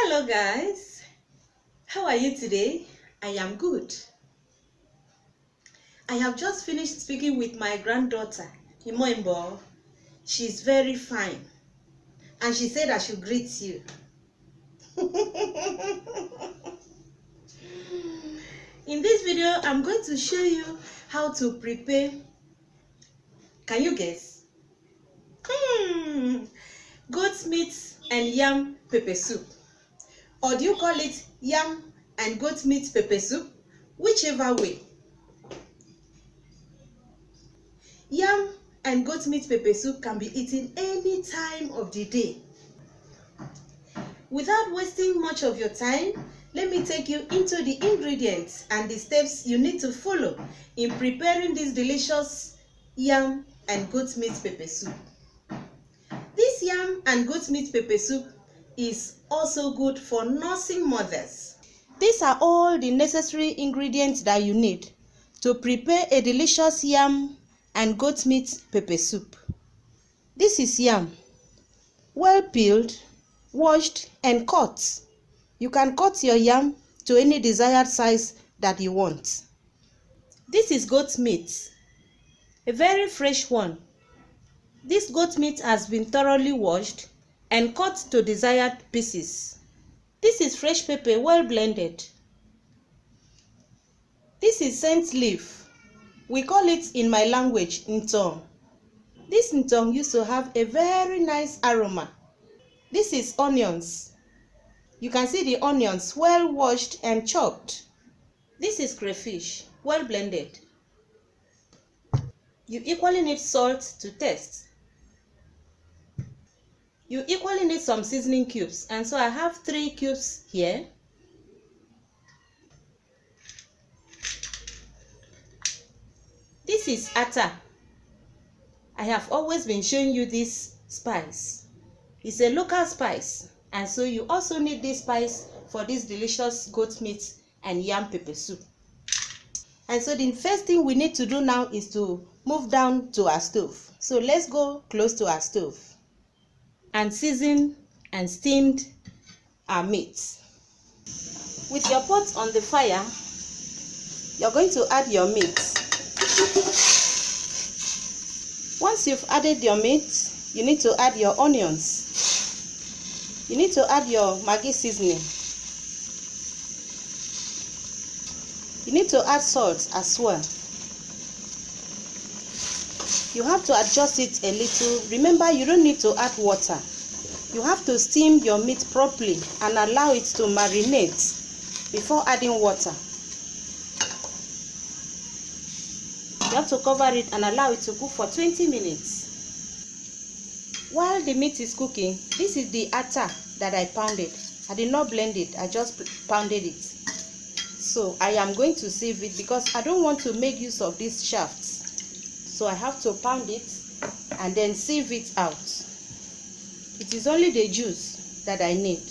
Hello guys, how are you today? I am good. I have just finished speaking with my granddaughter, Imoimbo. She's very fine and she said I should greet you. In this video, I'm going to show you how to prepare, can you guess? Goat meat and yam pepper soup. Or do you call it yam and goat meat pepper soup? Whichever way. Yam and goat meat pepper soup can be eaten any time of the day. Without wasting much of your time, let me take you into the ingredients and the steps you need to follow in preparing this delicious yam and goat meat pepper soup. This yam and goat meat pepper soup is also good for nursing mothers. These are all the necessary ingredients that you need to prepare a delicious yam and goat meat pepper soup. This is yam, well peeled, washed and cut. You can cut your yam to any desired size that you want. This is goat meat, a very fresh one. This goat meat has been thoroughly washed and cut to desired pieces. This is fresh pepper, well blended. This is scent leaf. We call it in my language ntong. This ntong used to have a very nice aroma. This is onions. You can see the onions well washed and chopped. This is crayfish, well blended. You equally need salt to taste. You equally need some seasoning cubes, and so I have 3 cubes here. This is atta. I have always been showing you this spice. It's a local spice, and so you also need this spice for this delicious goat meat and yam pepper soup. And so the first thing we need to do now is to move down to our stove. So let's go close to our stove and season and steamed our meat. With your pot on the fire, you're going to add your meat. Once you've added your meat, you need to add your onions. You need to add your Maggi seasoning. You need to add salt as well. You have to adjust it a little. Remember, you don't need to add water. You have to steam your meat properly and allow it to marinate before adding water. You have to cover it and allow it to cook for 20 minutes. While the meat is cooking, this is the atta that I pounded. I did not blend it, I just pounded it. So I am going to save it because I don't want to make use of these shafts. So I have to pound it and then sieve it out. It is only the juice that I need.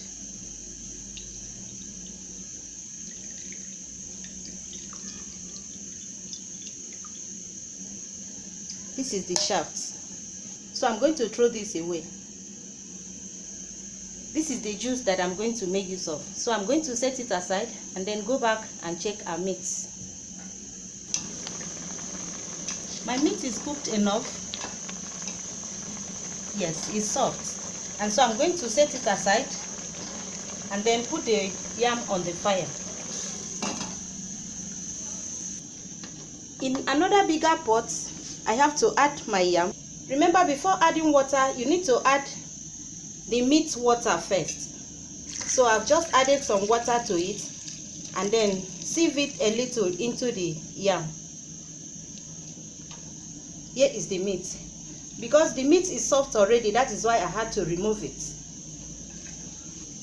This is the shaft. So I'm going to throw this away. This is the juice that I'm going to make use of. So I'm going to set it aside and then go back and check our meat. My meat is cooked enough. Yes, it's soft. And so I'm going to set it aside and then put the yam on the fire. In another bigger pot, I have to add my yam. Remember, before adding water, you need to add the meat water first. So I've just added some water to it and then sieve it a little into the yam. Here is the meat. Because the meat is soft already, that is why I had to remove it.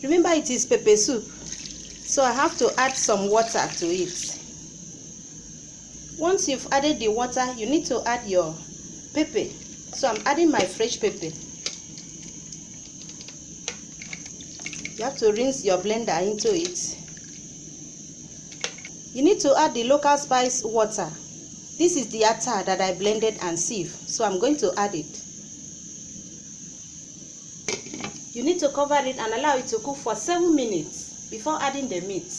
Remember, it is pepper soup, so I have to add some water to it. Once you've added the water, you need to add your pepper. So I'm adding my fresh pepper. You have to rinse your blender into it. You need to add the local spice water. This is the atta that I blended and sieved, so I'm going to add it. You need to cover it and allow it to cook for 7 minutes before adding the meat.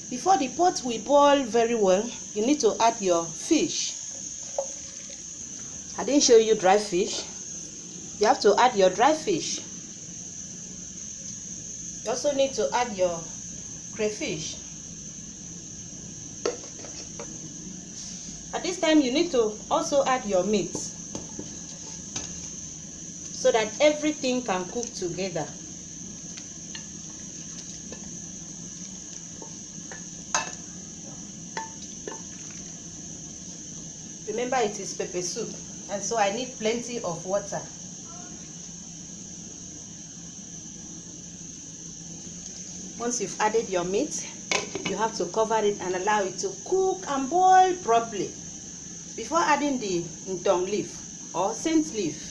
Before the pot will boil very well, you need to add your fish. I didn't show you dry fish. You have to add your dry fish. You also need to add your crayfish. At this time, you need to also add your meat so that everything can cook together. Remember, it is pepper soup, and so I need plenty of water. Once you've added your meat, you have to cover it and allow it to cook and boil properly before adding the ndong leaf or scent leaf.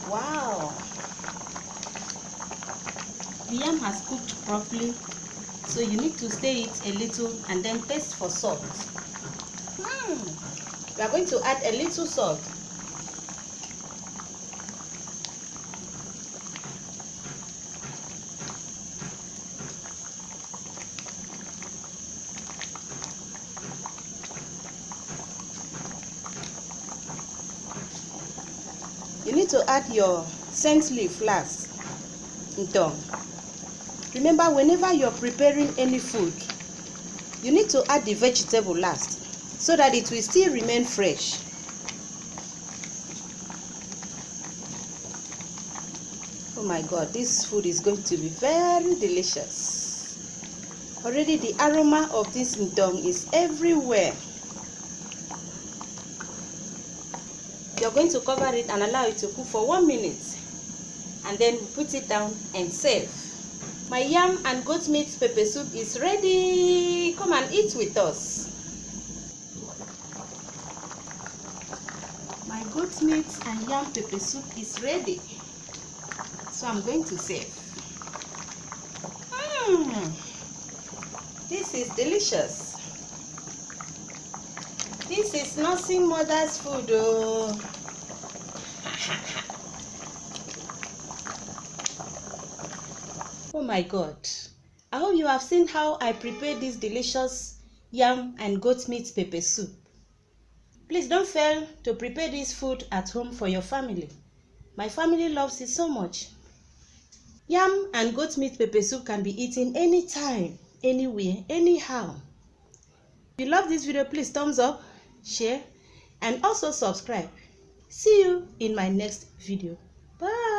Wow! The yam has cooked properly, so you need to stir it a little and then taste for salt. We are going to add a little salt. You need to add your scent leaf last. Ndong. Remember, whenever you're preparing any food, you need to add the vegetable last so that it will still remain fresh. Oh my God, this food is going to be very delicious. Already the aroma of this ndong is everywhere. You're going to cover it and allow it to cook for 1 minute and then put it down and serve. My yam and goat meat pepper soup is ready. Come and eat with us. My goat meat and yam pepper soup is ready. So I'm going to serve. This is delicious. This is nursing mother's food. Oh my God. I hope you have seen how I prepare this delicious yam and goat meat pepper soup. Please don't fail to prepare this food at home for your family. My family loves it so much. Yam and goat meat pepper soup can be eaten anytime, anywhere, anyhow. If you love this video, please thumbs up, share, and also subscribe. See you in my next video. Bye.